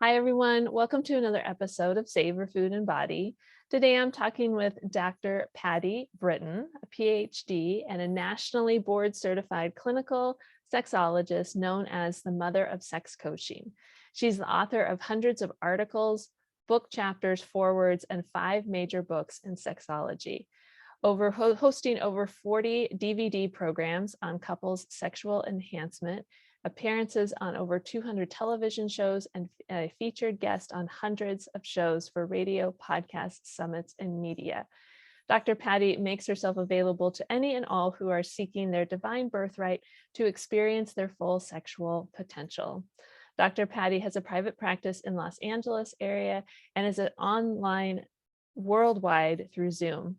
Hi, everyone. Welcome to another episode of Savor, Food, and Body. Today, I'm talking with Dr. Patti Britton, a Ph.D. and a nationally board certified clinical sexologist known as the mother of sex coaching. She's the author of hundreds of articles, book chapters, forewords, and 5 major books in sexology. Hosting over 40 DVD programs on couples' sexual enhancement, appearances on over 200 television shows, and a featured guest on hundreds of shows for radio, podcasts, summits, and media. Dr. Patti makes herself available to any and all who are seeking their divine birthright to experience their full sexual potential. Dr. Patti has a private practice in Los Angeles area and is online worldwide through Zoom.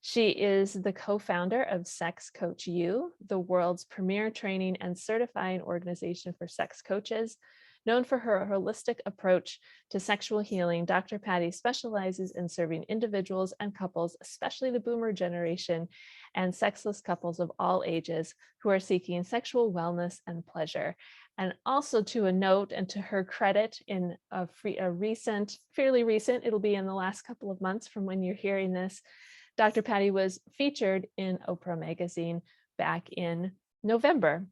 She is the co-founder of Sex Coach U, the world's premier training and certifying organization for sex coaches. Known for her holistic approach to sexual healing, Dr. Patti specializes in serving individuals and couples, especially the boomer generation and sexless couples of all ages who are seeking sexual wellness and pleasure. And also, to a note and to her credit, in a fairly recent, it'll be in the last couple of months from when you're hearing this, Dr. Patti was featured in Oprah magazine back in November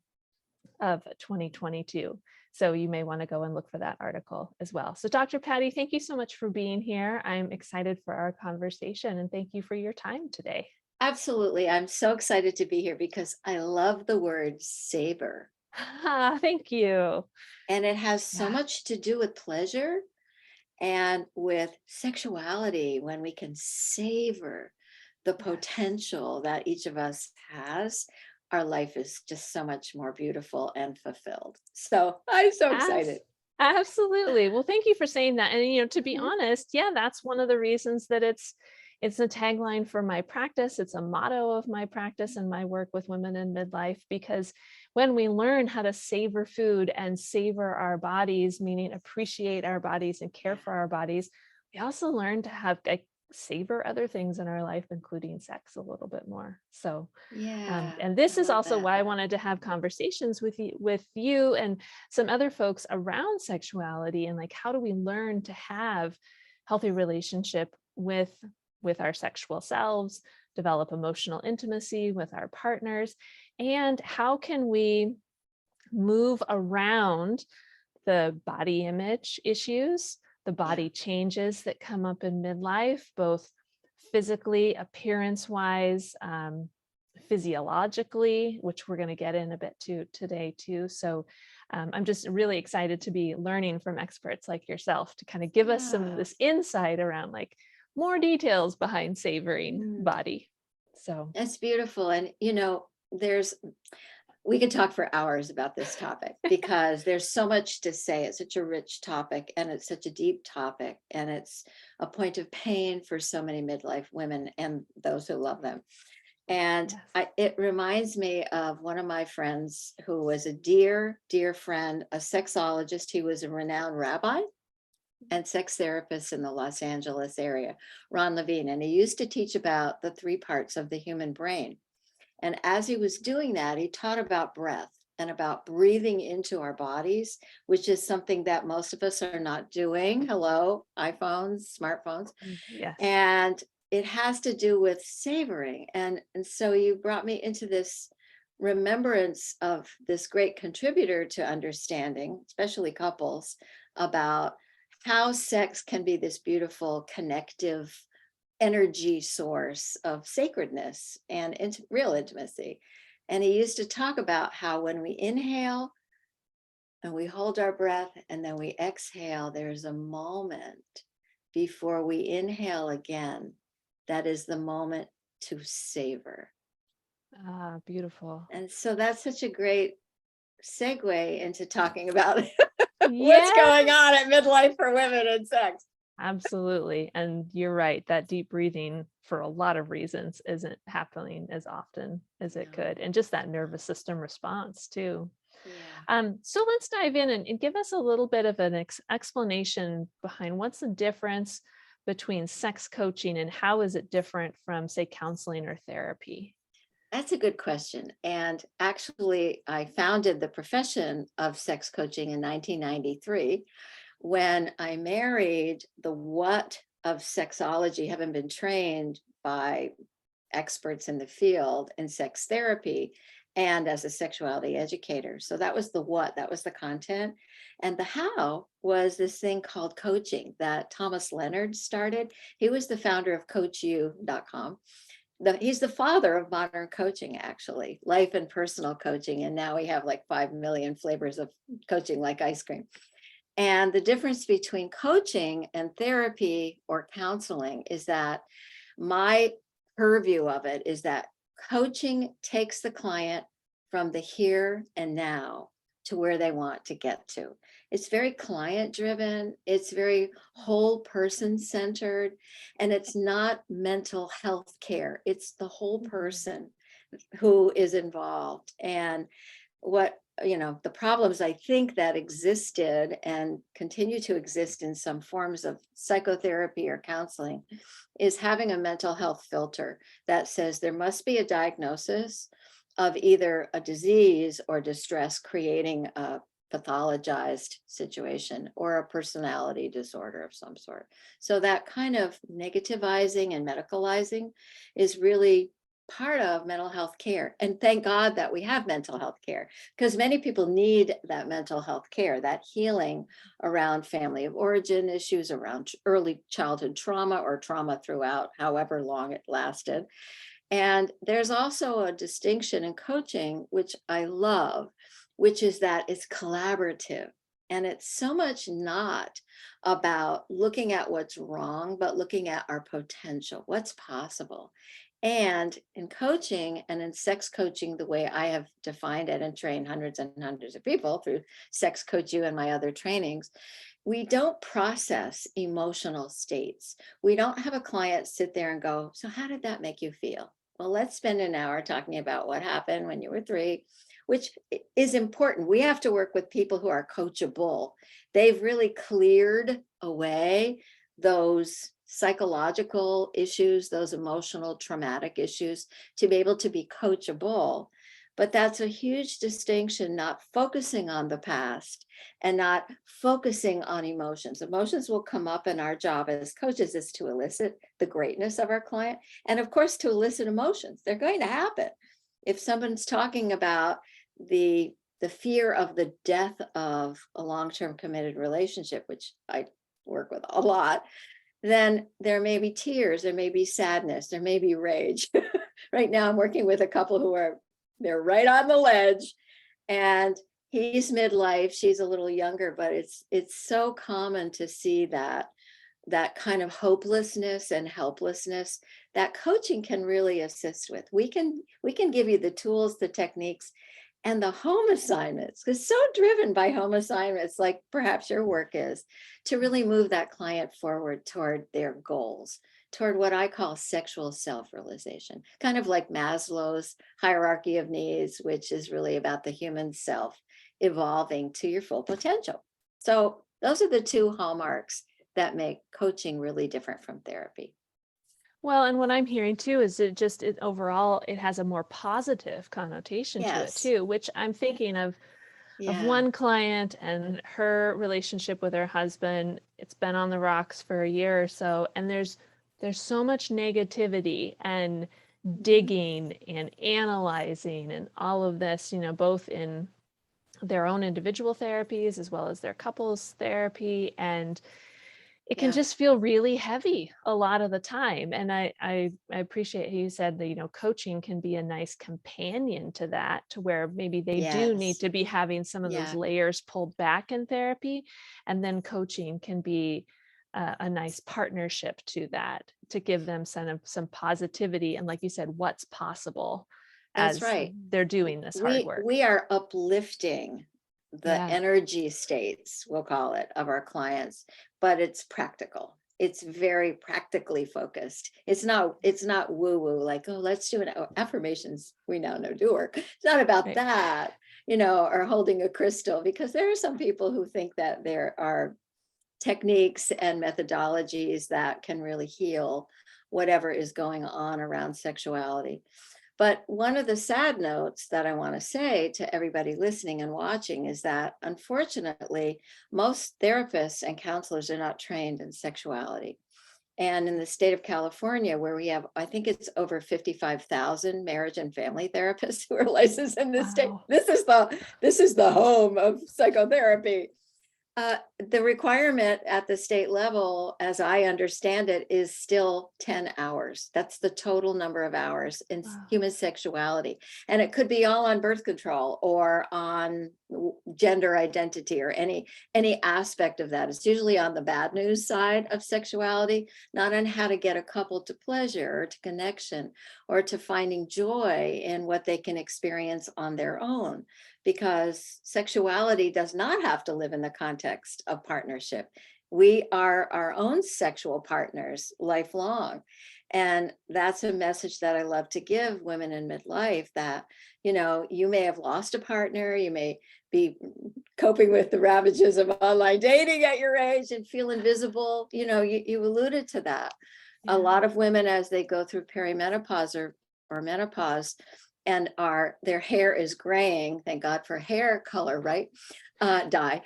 of 2022. So you may want to go and look for that article as well. So Dr. Patti, thank you so much for being here. I'm excited for our conversation and thank you for your time today. Absolutely. I'm so excited to be here because I love the word savor. Thank you. And it has so much to do with pleasure and with sexuality when we can savor the potential that each of us has. Our life is just so much more beautiful and fulfilled. So I'm so excited. Absolutely. Well, thank you for saying that. And, to be honest, that's one of the reasons that it's a tagline for my practice. It's a motto of my practice and my work with women in midlife, because when we learn how to savor food and savor our bodies, meaning appreciate our bodies and care for our bodies, we also learn to have savor other things in our life, including sex, a little bit more. So, and this is also why I wanted to have conversations with you and some other folks around sexuality and how do we learn to have healthy relationship with our sexual selves, develop emotional intimacy with our partners, and how can we move around the body image issues, the body changes that come up in midlife, both physically, appearance-wise, physiologically, which we're going to get in a bit today too. So I'm just really excited to be learning from experts like yourself to kind of give us some of this insight around more details behind savoring body. So that's beautiful. And we could talk for hours about this topic because there's so much to say. It's such a rich topic and it's such a deep topic, and it's a point of pain for so many midlife women and those who love them. And it reminds me of one of my friends who was a dear, dear friend, a sexologist. He was a renowned rabbi and sex therapist in the Los Angeles area, Ron Levine. And he used to teach about the 3 parts of the human brain. And as he was doing that, he taught about breath and about breathing into our bodies, which is something that most of us are not doing. Hello, iPhones, smartphones. Yes. And it has to do with savoring. And so you brought me into this remembrance of this great contributor to understanding, especially couples, about how sex can be this beautiful connective energy source of sacredness and real intimacy. And he used to talk about how when we inhale and we hold our breath and then we exhale, there's a moment before we inhale again. That is the moment to savor. Beautiful. And so that's such a great segue into talking about what's going on at midlife for women and sex. Absolutely. And you're right, that deep breathing for a lot of reasons isn't happening as often as it could. And just that nervous system response too. So let's dive in and give us a little bit of an explanation behind what's the difference between sex coaching and how is it different from, say, counseling or therapy? That's a good question. And actually, I founded the profession of sex coaching in 1993 when I married, the what of sexology, having been trained by experts in the field in sex therapy and as a sexuality educator. So that was the what, that was the content. And the how was this thing called coaching that Thomas Leonard started. He was the founder of coachu.com. He's the father of modern coaching, actually, life and personal coaching. And now we have like 5 million flavors of coaching like ice cream. And the difference between coaching and therapy or counseling is that my purview of it is that coaching takes the client from the here and now to where they want to get to. It's very client driven, it's very whole person centered, and it's not mental health care. It's the whole person who is involved. And what, the problems I think that existed and continue to exist in some forms of psychotherapy or counseling is having a mental health filter that says there must be a diagnosis of either a disease or distress creating a pathologized situation or a personality disorder of some sort. So that kind of negativizing and medicalizing is really part of mental health care. And thank God that we have mental health care, because many people need that mental health care, that healing around family of origin issues, around early childhood trauma or trauma throughout, however long it lasted. And there's also a distinction in coaching, which I love, which is that it's collaborative. And it's so much not about looking at what's wrong, but looking at our potential, what's possible. And in coaching and in sex coaching, the way I have defined it and trained hundreds and hundreds of people through Sex Coach You and my other trainings, we don't process emotional states. We don't have a client sit there and go, so how did that make you feel? Well, let's spend an hour talking about what happened when you were 3, which is important. We have to work with people who are coachable. They've really cleared away those psychological issues, those emotional traumatic issues, to be able to be coachable. But that's a huge distinction, not focusing on the past and not focusing on emotions. Emotions will come up, and our job as coaches is to elicit the greatness of our client. And of course, to elicit emotions. They're going to happen. If someone's talking about the fear of the death of a long-term committed relationship, which I work with a lot, then there may be tears, there may be sadness, there may be rage. Right now, I'm working with a couple they're right on the ledge, and he's midlife, she's a little younger, but it's so common to see that kind of hopelessness and helplessness that coaching can really assist with. We can give you the tools, the techniques, and the home assignments, because so driven by home assignments, like perhaps your work is, to really move that client forward toward their goals, toward what I call sexual self-realization, kind of like Maslow's hierarchy of needs, which is really about the human self evolving to your full potential. So those are the 2 hallmarks that make coaching really different from therapy. Well, and what I'm hearing too is it overall, it has a more positive connotation to it Yes. too, which I'm thinking of Yeah. one client and her relationship with her husband. It's been on the rocks for a year or so, and there's so much negativity and digging and analyzing and all of this, both in their own individual therapies as well as their couples therapy. And it can Yeah. just feel really heavy a lot of the time. And I appreciate how you said that, coaching can be a nice companion to that, to where maybe they do need Yes. to be having some of those Yeah. layers pulled back in therapy. And then coaching can be a nice partnership to that, to give them some positivity. And like you said, what's possible That's as right. they're doing this hard work. We are uplifting the Yeah. energy states, we'll call it, of our clients, but it's practical. It's very practically focused. It's not woo woo, like, oh, let's do an affirmations, we now know do work. It's not about Right. that, or holding a crystal, because there are some people who think that there are techniques and methodologies that can really heal whatever is going on around sexuality. But one of the sad notes that I want to say to everybody listening and watching is that, unfortunately, most therapists and counselors are not trained in sexuality. And in the state of California, where we have, I think it's over 55,000 marriage and family therapists who are licensed in this state. Wow. This is the home of psychotherapy. The requirement at the state level, as I understand it, is still 10 hours. That's the total number of hours in Wow. human sexuality. And it could be all on birth control or on gender identity or any aspect of that. It's usually on the bad news side of sexuality, not on how to get a couple to pleasure or to connection or to finding joy in what they can experience on their own, because sexuality does not have to live in the context of partnership. We are our own sexual partners lifelong. And that's a message that I love to give women in midlife, that, you may have lost a partner, you may be coping with the ravages of online dating at your age and feel invisible. You alluded to that. A Yeah. lot of women, as they go through perimenopause or menopause, and their hair is graying, thank God for hair color, right? Dye.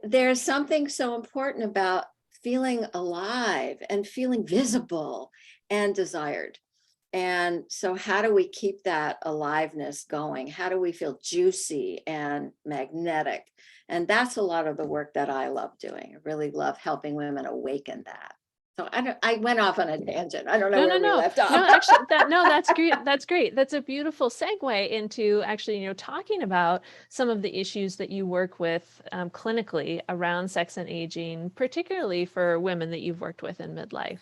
There's something so important about feeling alive and feeling visible and desired. And so how do we keep that aliveness going? How do we feel juicy and magnetic? And that's a lot of the work that I love doing. I really love helping women awaken that. So I went off on a tangent. I don't know No, no, where we no, left off. no, actually, that's great. That's great. That's a beautiful segue into actually, talking about some of the issues that you work with clinically around sex and aging, particularly for women that you've worked with in midlife.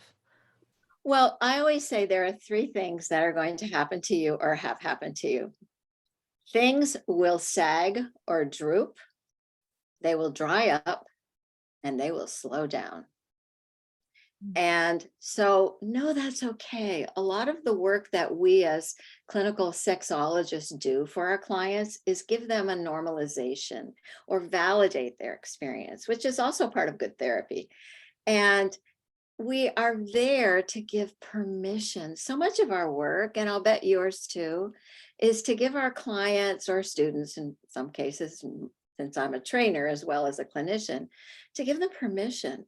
Well, I always say there are three things that are going to happen to you or have happened to you. Things will sag or droop, they will dry up, and they will slow down. And so, no, that's okay. A lot of the work that we as clinical sexologists do for our clients is give them a normalization or validate their experience, which is also part of good therapy. And we are there to give permission. So much of our work, and I'll bet yours too, is to give our clients or students, in some cases, since I'm a trainer as well as a clinician, to give them permission,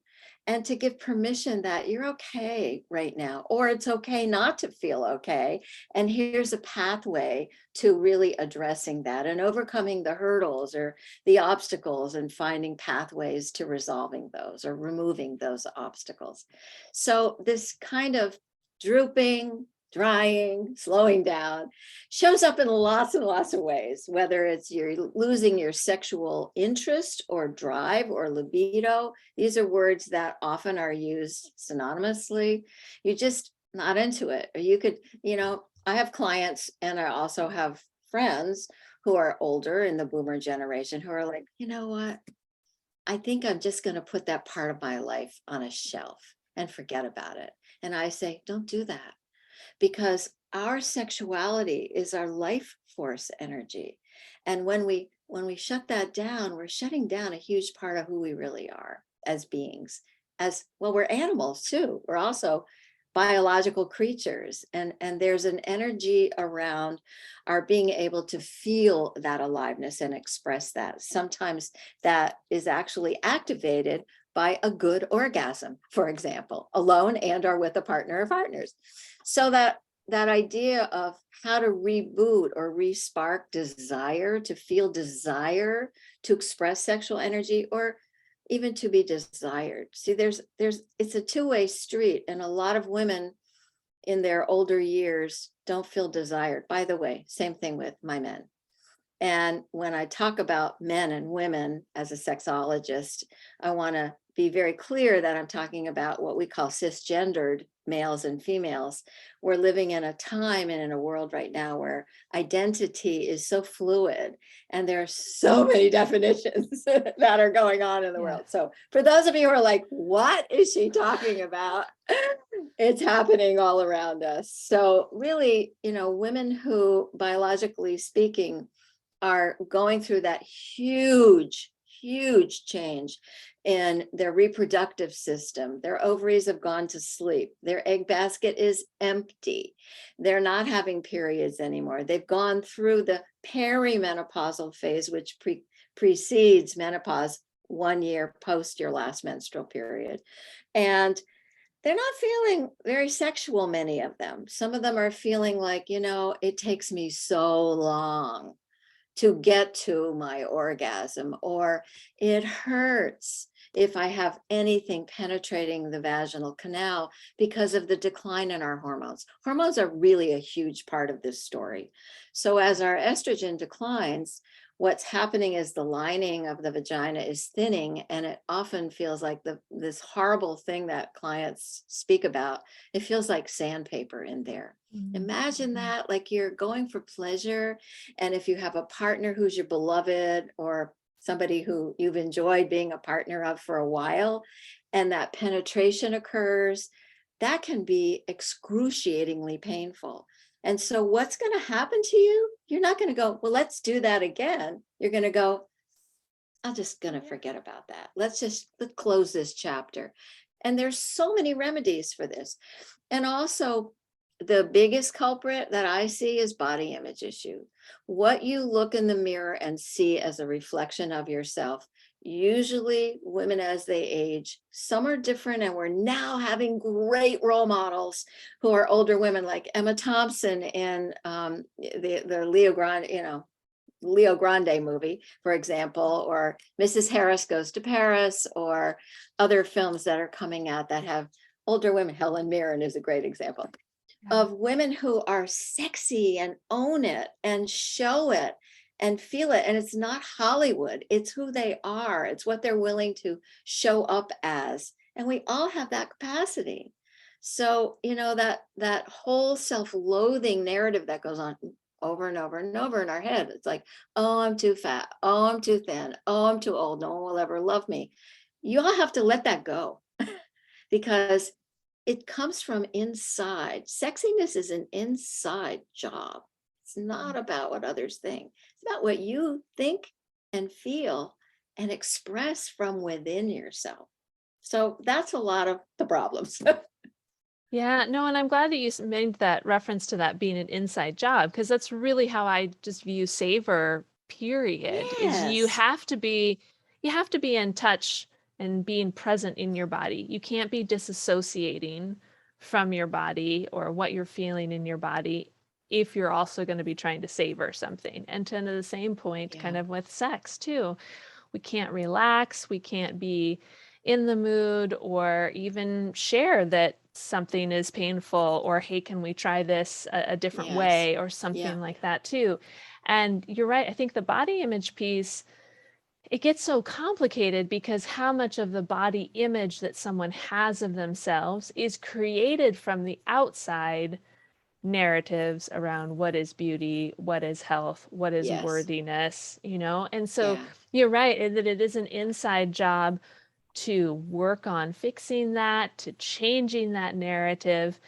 and to give permission that you're okay right now, or it's okay not to feel okay. And here's a pathway to really addressing that and overcoming the hurdles or the obstacles and finding pathways to resolving those or removing those obstacles. So this kind of drooping, drying, slowing down shows up in lots and lots of ways, whether it's you're losing your sexual interest or drive or libido. These are words that often are used synonymously. You're just not into it. Or you could, I have clients and I also have friends who are older in the boomer generation who are like, you know what? I think I'm just going to put that part of my life on a shelf and forget about it. And I say, don't do that, because our sexuality is our life force energy. And when we shut that down, we're shutting down a huge part of who we really are as beings. As well, we're animals too. We're also biological creatures, and there's an energy around our being able to feel that aliveness and express that. Sometimes that is actually activated by a good orgasm, for example, alone and or with a partner or partners. So that idea of how to reboot or re-spark desire, to feel desire, to express sexual energy, or even to be desired. See, it's a two-way street, and a lot of women in their older years don't feel desired. By the way, same thing with my men. And when I talk about men and women as a sexologist, I want to be very clear that I'm talking about what we call cisgendered males and females. We're living in a time and in a world right now where identity is so fluid, and there are so many definitions that are going on in the world. So for those of you who are like, what is she talking about? It's happening all around us. So really, women who, biologically speaking, are going through that huge change in their reproductive system. Their ovaries have gone to sleep. Their egg basket is empty. They're not having periods anymore. They've gone through the perimenopausal phase, which precedes menopause 1 year post your last menstrual period. And they're not feeling very sexual, many of them. Some of them are feeling like, it takes me so long to get to my orgasm, or it hurts if I have anything penetrating the vaginal canal because of the decline in our hormones. Hormones are really a huge part of this story. So as our estrogen declines, what's happening is the lining of the vagina is thinning, and it often feels like this horrible thing that clients speak about. It feels like sandpaper in there. Imagine that, like you're going for pleasure, and if you have a partner who's your beloved, or somebody who you've enjoyed being a partner of for a while, and that penetration occurs, that can be excruciatingly painful. And so what's going to happen to you? You're not going to go, well, let's do that again. You're going to go, I'm just going to forget about that. Let's close this chapter. And there's so many remedies for this. And also, the biggest culprit that I see is body image issue. What you look in the mirror and see as a reflection of yourself. Usually women, as they age, some are different, and we're now having great role models who are older women, like Emma Thompson in the Leo Grande movie, for example, or Mrs. Harris Goes to Paris, or other films that are coming out that have older women. Helen Mirren is a great example of women who are sexy and own it and show it and feel it. And it's not Hollywood, it's who they are. It's what they're willing to show up as. And we all have that capacity. So, that whole self-loathing narrative that goes on over and over and over in our head. It's like, oh, I'm too fat. Oh, I'm too thin. Oh, I'm too old. No one will ever love me. You all have to let that go because it comes from inside. Sexiness is an inside job. It's not about what others think. It's about what you think and feel and express from within yourself. So that's a lot of the problems. Yeah, no, and I'm glad that you made that reference to that being an inside job, because that's really how I just view Savor, period, is Yes. you have to be in touch and being present in your body. You can't be disassociating from your body or what you're feeling in your body if you're also going to be trying to savor something. And to the same point, kind Yeah. of with sex too. We can't relax, we can't be in the mood or even share that something is painful, or hey, can we try this a different Yes. way, or Yeah. something like that too. And you're right, I think the body image piece, it gets so complicated because how much of the body image that someone has of themselves is created from the outside narratives around what is beauty, what is health, what is Yes. worthiness, And so Yeah. you're right that it is an inside job to work on fixing that, to changing that narrative,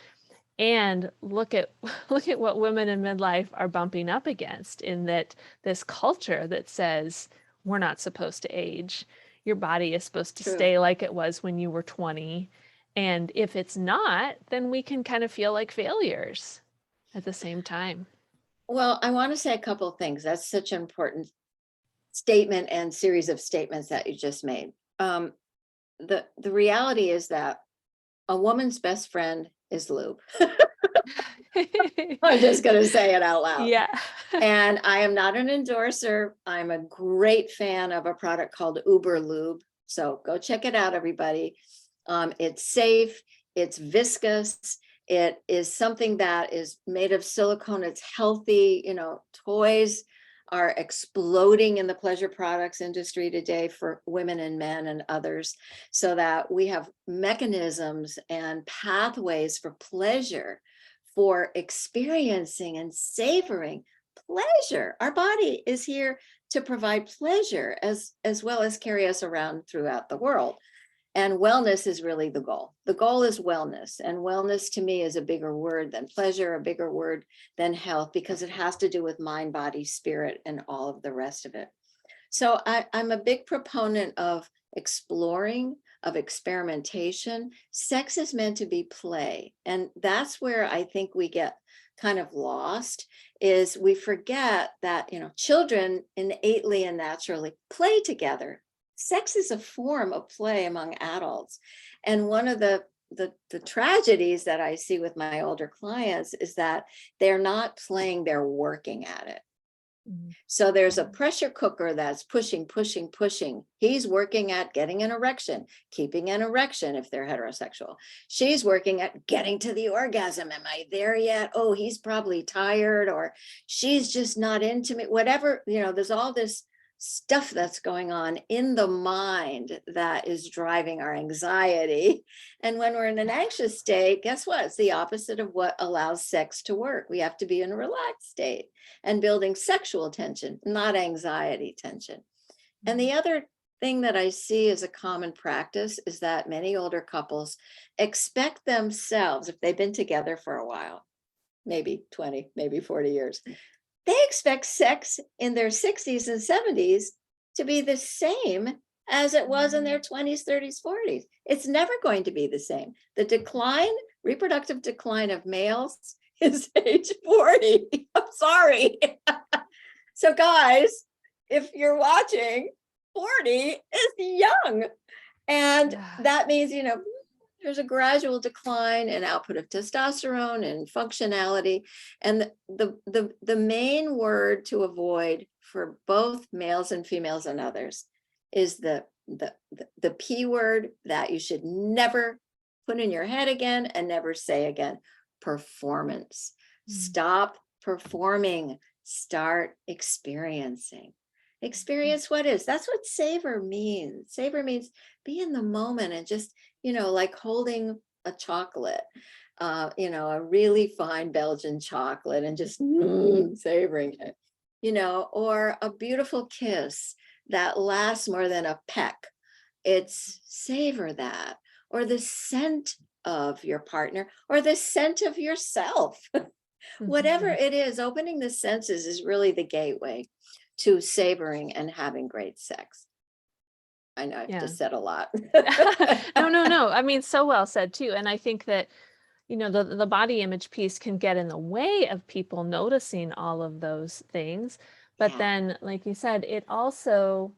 and look at look at what women in midlife are bumping up against, in that this culture that says we're not supposed to age. Your body is supposed to True. stay like it was when you were 20. And if it's not, then we can kind of feel like failures at the same time. Well, I want to say a couple of things. That's such an important statement and series of statements that you just made. The reality is that a woman's best friend is lube. I'm just going to say it out loud. Yeah. And I am not an endorser. I'm a great fan of a product called Uber Lube. So go check it out, everybody. It's safe, it's viscous, it is something that is made of silicone, it's healthy. Toys are exploding in the pleasure products industry today for women and men and others, so that we have mechanisms and pathways for pleasure, for experiencing and savoring pleasure. Our body is here to provide pleasure as well as carry us around throughout the world. And wellness is really the goal. The goal is wellness. And wellness to me is a bigger word than pleasure, a bigger word than health, because it has to do with mind, body, spirit, and all of the rest of it. So I'm a big proponent of exploring, of experimentation. Sex is meant to be play. And that's where I think we get kind of lost, is we forget that, children innately and naturally play together. Sex is a form of play among adults. And one of the tragedies that I see with my older clients is that they're not playing, they're working at it. Mhm. So there's a pressure cooker that's pushing, pushing, pushing. He's working at getting an erection, keeping an erection if they're heterosexual. She's working at getting to the orgasm. Am I there yet? Oh, he's probably tired, or she's just not into me. Whatever, there's all this stuff that's going on in the mind that is driving our anxiety. And when we're in an anxious state, guess what? It's the opposite of what allows sex to work. We have to be in a relaxed state and building sexual tension, not anxiety tension. And the other thing that I see as a common practice is that many older couples expect themselves, if they've been together for a while, maybe 20, maybe 40 years, they expect sex in their 60s and 70s to be the same as it was in their 20s, 30s, 40s. It's never going to be the same. The decline, reproductive decline of males is age 40. I'm sorry. So guys, if you're watching, 40 is young. And Yeah. that means, there's a gradual decline in output of testosterone and functionality. And the main word to avoid for both males and females and others is the P word that you should never put in your head again and never say again: performance. Stop performing, start experiencing. Experience what is. That's what savor means. Savor means be in the moment and just, like holding a chocolate, a really fine Belgian chocolate, and just savoring it, or a beautiful kiss that lasts more than a peck. It's savor that, or the scent of your partner, or the scent of yourself. Whatever Mhm. it is, opening the senses is really the gateway to savoring and having great sex. I know I've Yeah. just said a lot. No, no, no. I mean, so well said too. And I think that, the body image piece can get in the way of people noticing all of those things. But Yeah. then, like you said, it also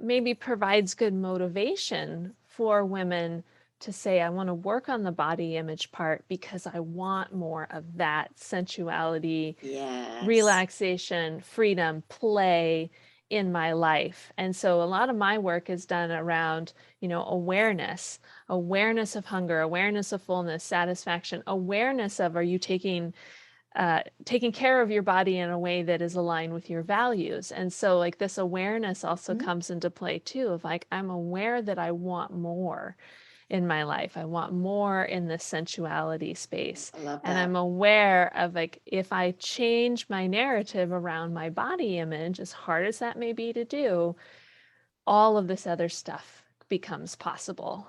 maybe provides good motivation for women to say, I want to work on the body image part because I want more of that sensuality, Yes. relaxation, freedom, play in my life. And so a lot of my work is done around, awareness of hunger, awareness of fullness, satisfaction, awareness of, are you taking care of your body in a way that is aligned with your values. And so like this awareness also Mhm. comes into play too, of like, I'm aware that I want more in my life. I want more in the sensuality space. I love And that. I'm aware of like, if I change my narrative around my body image, as hard as that may be to do, all of this other stuff becomes possible.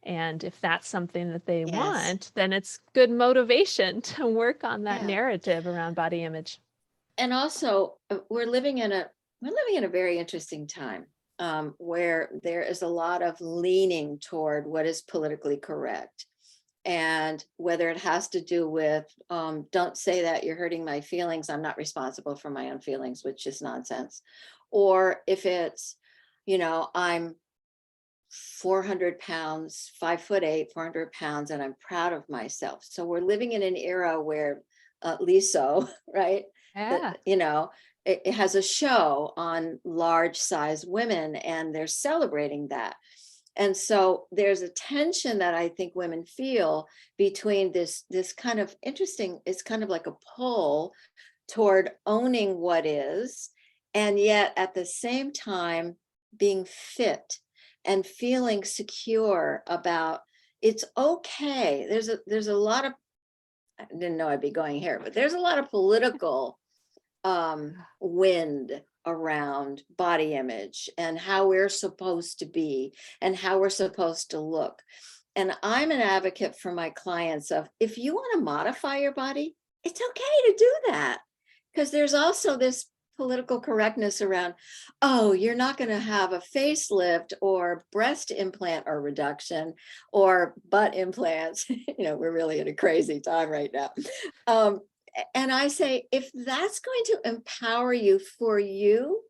And if that's something that they Yes. want, then it's good motivation to work on that Yeah. narrative around body image. And also, we're living in a very interesting time, where there is a lot of leaning toward what is politically correct. And whether it has to do with, don't say that, you're hurting my feelings, I'm not responsible for my own feelings, which is nonsense. Or if it's, I'm 400 pounds, 5'8", 400 pounds, and I'm proud of myself. So we're living in an era where Liso, right? That, Yeah. it has a show on large size women, and they're celebrating that. And so there's a tension that I think women feel between this kind of interesting, it's kind of like a pull toward owning what is, and yet at the same time being fit and feeling secure about it's okay. There's a lot of, I didn't know I'd be going here, but there's a lot of political wind around body image and how we're supposed to be and how we're supposed to look. And I'm an advocate for my clients of, if you want to modify your body, it's okay to do that, because there's also this political correctness around, oh, you're not going to have a facelift or breast implant or reduction or butt implants. We're really in a crazy time right now. And I say, if that's going to empower you for you,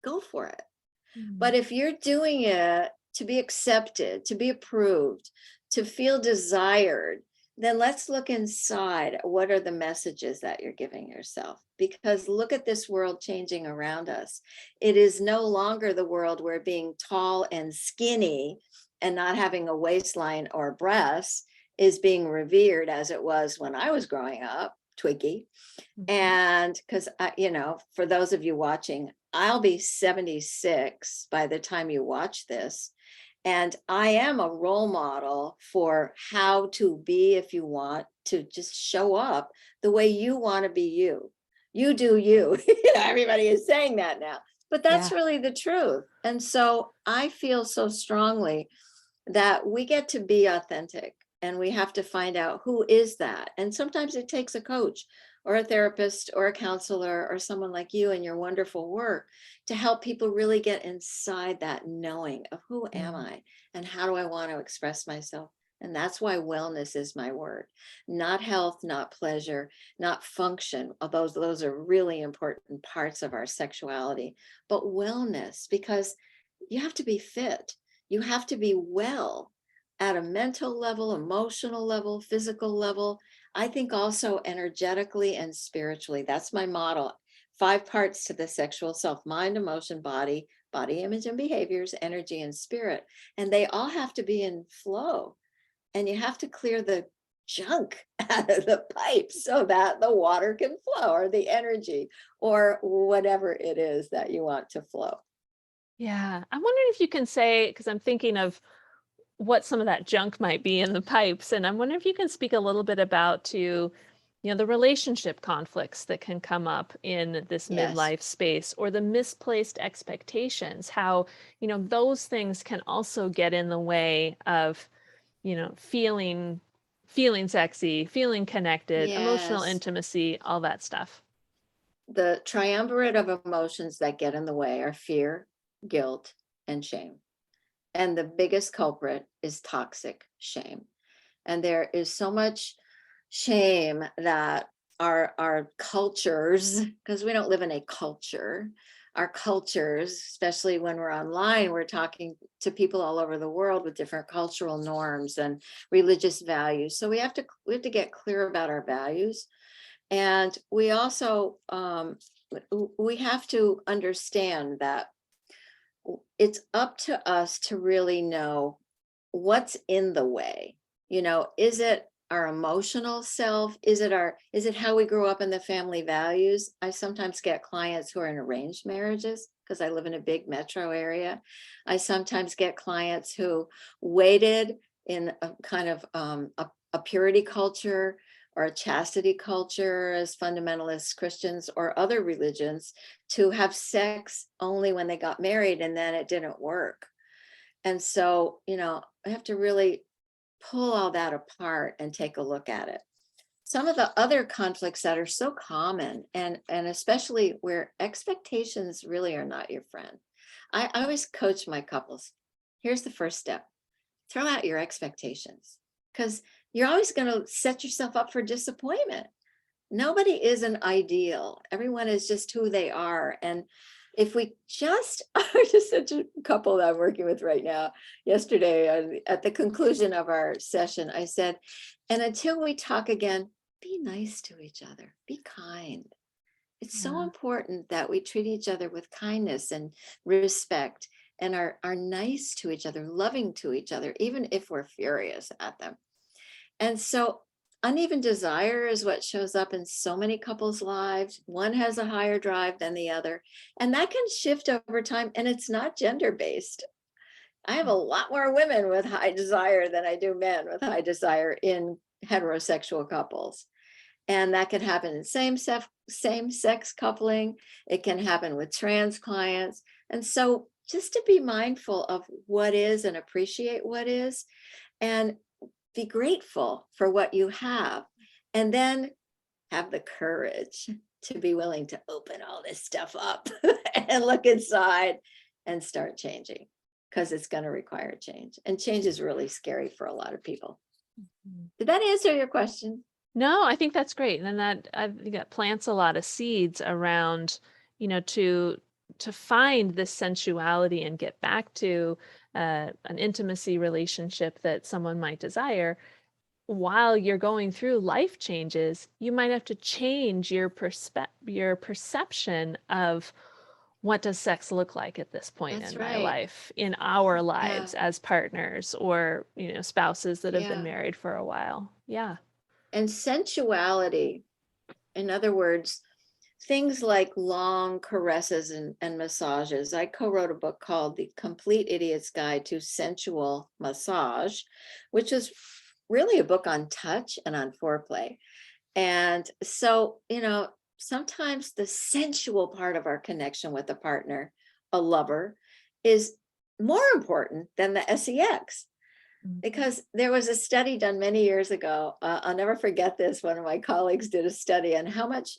go for it. But Mm. if you're doing it to be accepted, to be approved, to feel desired, then let's look inside. What are the messages that you're giving yourself? Because look at this world changing around us. It is no longer the world where being tall and skinny and not having a waistline or breasts is being revered as it was when I was growing up, Twiggy. Mhm. And because, for those of you watching, I'll be 76 by the time you watch this. And I am a role model for how to be, if you want to just show up the way you want to be you. You do you. Everybody is saying that now, but that's Yeah. really the truth. And so I feel so strongly that we get to be authentic, and we have to find out who is that. And sometimes it takes a coach or a therapist or a counselor or someone like you and your wonderful work to help people really get inside that knowing of who am Mm. I and how do I want to express myself. And that's why wellness is my word. Not health, not pleasure, not function. Although those are really important parts of our sexuality, but wellness, because you have to be fit. You have to be well at a mental level, emotional level, physical level. I think also energetically and spiritually. That's my model. 5 parts to the sexual self: mind, emotion, body image and behaviors, energy and spirit. And they all have to be in flow. And you have to clear the junk out of the pipe so that the water can flow, or the energy, or whatever it is that you want to flow. Yeah. I'm wondering if you can say, because I'm thinking of what some of that junk might be in the pipes, and I'm wondering if you can speak a little bit about the relationship conflicts that can come up in this Yes. midlife space, or the misplaced expectations, how, those things can also get in the way of, feeling sexy, feeling connected, emotional Yes. intimacy, all that stuff. The triumvirate of emotions that get in the way are fear, guilt, and shame. And the biggest culprit is toxic shame. And there is so much shame that our cultures, because we don't live in a culture, our cultures, especially when we're online, we're talking to people all over the world with different cultural norms and religious values. So we have to get clear about our values. And we also we have to understand that it's up to us to really know what's in the way. Is it our emotional self? Is it how we grew up in the family values? I sometimes get clients who are in arranged marriages because I live in a big metro area. I sometimes get clients who waited in a kind of a purity culture or a chastity culture as fundamentalist Christians or other religions, to have sex only when they got married and then it didn't work. And so, I have to really pull all that apart and take a look at it. Some of the other conflicts that are so common, and especially where expectations really are not your friend. I always coach my couples. Here's the first step: throw out your expectations, because you're always going to set yourself up for disappointment. Nobody is an ideal. Everyone is just who they are. And if we just, I just such a couple that I'm working with right now. Yesterday, at the conclusion of our session, I said, and until we talk again, be nice to each other, be kind. It's so Yeah. important that we treat each other with kindness and respect, and are nice to each other, loving to each other, even if we're furious at them. And so uneven desire is what shows up in so many couples' lives. One has a higher drive than the other, and that can shift over time. And it's not gender based. I have a lot more women with high desire than I do men with high desire in heterosexual couples. And that can happen in same sex coupling. It can happen with trans clients. And so just to be mindful of what is and appreciate what is, and be grateful for what you have, and then have the courage to be willing to open all this stuff up and look inside and start changing, because it's going to require change. And change is really scary for a lot of people. Mhm. Did that answer your question? No, I think that's great. And then that I think that plants a lot of seeds around, to find this sensuality and get back to an intimacy relationship that someone might desire. While you're going through life changes, you might have to change your perception of what does sex look like at this point That's in my right. life, in our Yeah. lives as partners or, spouses that have been Yeah. married for a while. Yeah. And sensuality, in other words, things like long caresses and massages. I co-wrote a book called The Complete Idiot's Guide to Sensual Massage, which is really a book on touch and on foreplay. And so, sometimes the sensual part of our connection with a partner, a lover, is more important than the sex. Mhm. Because there was a study done many years ago. I'll never forget this. One of my colleagues did a study on how much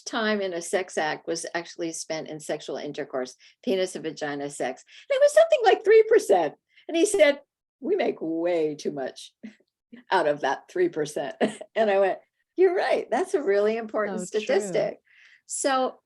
time in a sex act was actually spent in sexual intercourse, penis and vagina sex. And it was something like 3%. And he said, we make way too much out of that 3%. And I went, you're right. That's a really important So true. statistic. So,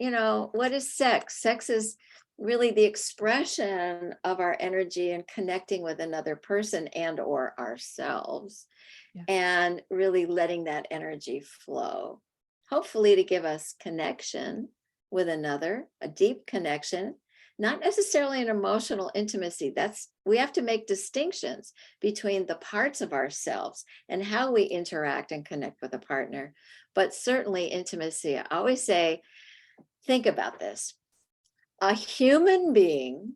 what is sex? Sex is really the expression of our energy and connecting with another person and or ourselves, Yeah. and really letting that energy flow, hopefully to give us connection with another, a deep connection, not necessarily an emotional intimacy. We have to make distinctions between the parts of ourselves and how we interact and connect with a partner, but certainly intimacy. I always say, think about this. A human being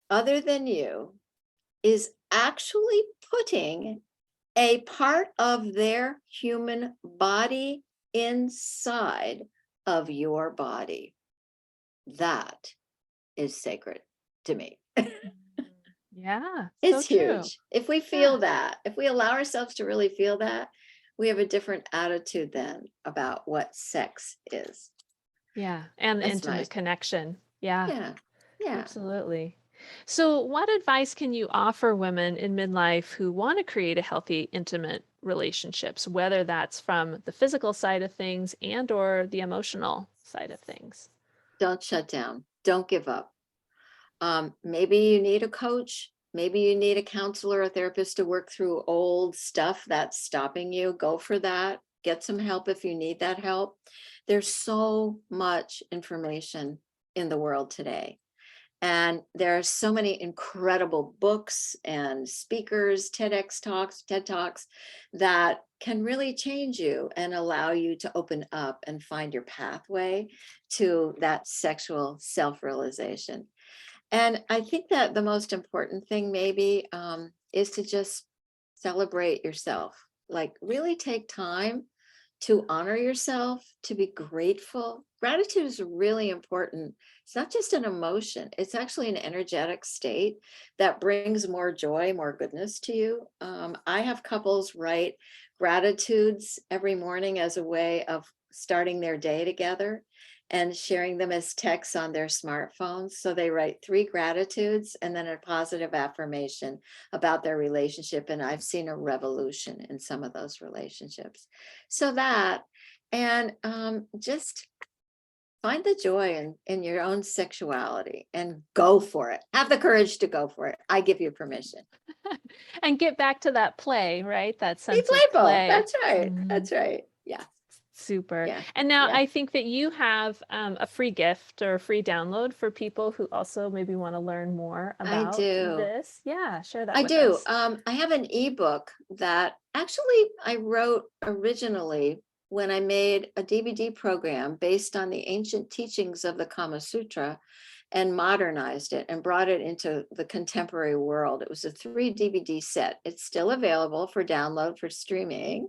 other than you is actually putting a part of their human body inside of your body. That is sacred to me. Mhm. Yeah, so It's true. huge. If we Yeah. feel that, if we allow ourselves to really feel that, we have a different attitude then about what sex is. Yeah. And That's my, intimate connection. Yeah. yeah, yeah. Absolutely. So, what advice can you offer women in midlife who want to create a healthy, intimate relationships, whether that's from the physical side of things and or the emotional side of things? Don't shut down. Don't give up. Maybe you need a coach. Maybe you need a counselor, a therapist to work through old stuff that's stopping you. Go for that. Get some help if you need that help. There's so much information in the world today. And there are so many incredible books and speakers, TEDx talks, TED Talks that can really change you and allow you to open up and find your pathway to that sexual self-realization. And I think that the most important thing maybe is to just celebrate yourself. Like really take time to honor yourself, to be grateful. Gratitude is really important. It's not just an emotion, it's actually an energetic state that brings more joy, more goodness to you. I have couples write gratitudes every morning as a way of starting their day together and sharing them as texts on their smartphones. So they write 3 gratitudes and then a positive affirmation about their relationship. And I've seen a revolution in some of those relationships. So that, and just find the joy in your own sexuality and go for it. Have the courage to go for it. I give you permission. And get back to that play, right? That Be sense of playful. play. That's right. Mhm. That's right. Yeah. Super. Yeah. And now Yeah. I think that you have a free gift or a free download for people who also maybe want to learn more I about do. this. Yeah, share that I with do. us. I have an ebook that actually I wrote originally when I made a DVD program based on the ancient teachings of the Kama Sutra and modernized it and brought it into the contemporary world. It was a 3 DVD set. It's still available for download for streaming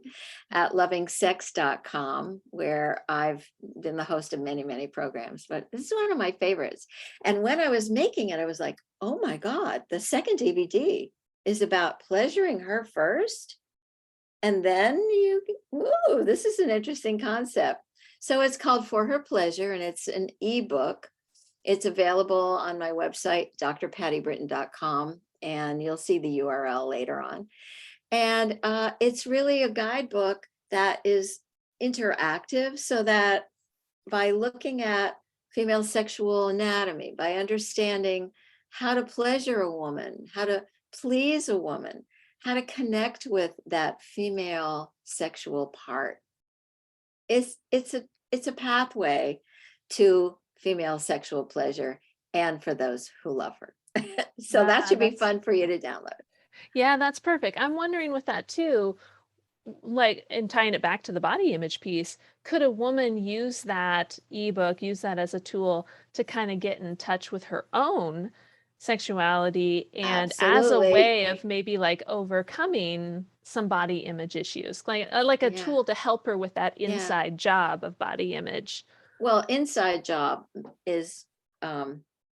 at lovingsex.com, where I've been the host of many, many programs. But this is one of my favorites. And when I was making it, I was like, oh my God, the second DVD is about pleasuring her first. And then ooh, this is an interesting concept. So it's called For Her Pleasure, and it's an ebook. It's available on my website, drpattibritton.com, and you'll see the URL later on. And it's really a guidebook that is interactive, so that by looking at female sexual anatomy, by understanding how to pleasure a woman, how to please a woman, how to connect with that female sexual part, it's a pathway to female sexual pleasure and for those who love her. So that should be That's fun for you to download. yeah, that's perfect. I'm wondering with that too, like, and tying it back to the body image piece, could a woman use that ebook, use that as a tool to kind of get in touch with her own sexuality and as a Absolutely. way of maybe like overcoming some body image issues, like a Yeah. tool to help her with that Yeah. inside job of body image? Well, inside job is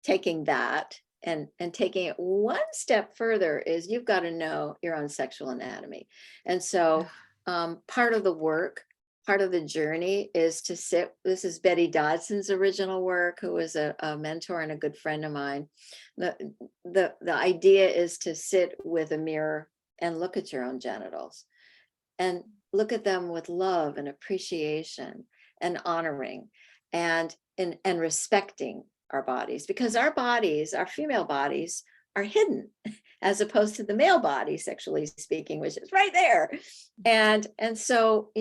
taking that and taking it one step further is you've got to know your own sexual anatomy. And so part of the work, part of the journey is to sit. This is Betty Dodson's original work, who was a mentor and a good friend of mine. The idea is to sit with a mirror and look at your own genitals and look at them with love and appreciation and honoring and respecting our bodies, because our bodies, our female bodies, are hidden as opposed to the male body, sexually speaking, which is right there. And so,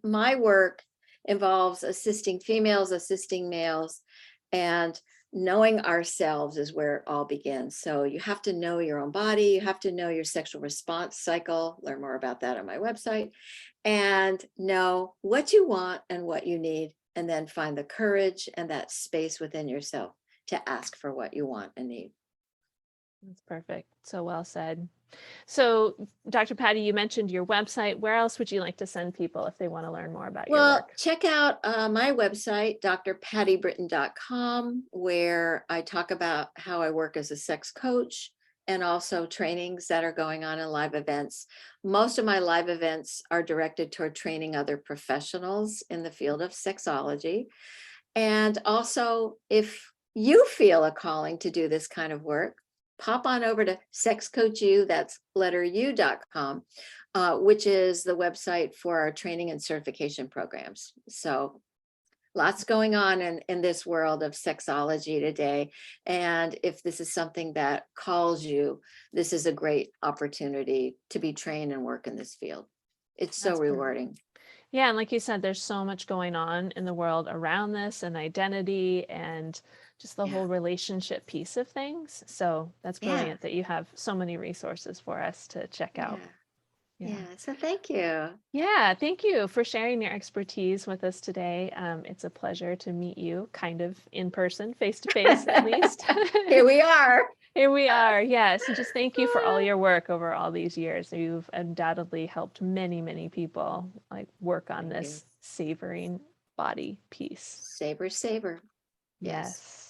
my work involves assisting females, assisting males, and knowing ourselves is where it all begins. So you have to know your own body, you have to know your sexual response cycle, learn more about that on my website, and know what you want and what you need, and then find the courage and that space within yourself to ask for what you want and need. That's perfect. So well said. So, Dr. Patty, you mentioned your website. Where else would you like to send people if they want to learn more about your Well, work? check out my website, drpattibritton.com, where I talk about how I work as a sex coach and also trainings that are going on in live events. Most of my live events are directed toward training other professionals in the field of sexology. And also, if you feel a calling to do this kind of work, pop on over to sexcoachu, that's letter u.com, which is the website for our training and certification programs. So lots going on in this world of sexology today. And if this is something that calls you, this is a great opportunity to be trained and work in this field. It's so That's perfect. rewarding. Yeah, and like you said, there's so much going on in the world around this and identity and just the Yeah. whole relationship piece of things. So that's Yeah. brilliant that you have so many resources for us to check out. Yeah. Yeah. Yeah. So thank you. Yeah, thank you for sharing your expertise with us today. It's a pleasure to meet you kind of in person, face to face at least. Here we are. Here we are. Yes. And just thank you for all your work over all these years. You've undoubtedly helped many, many people like work on Thank you. this savoring body piece. Savor, savor. Yes. Yes.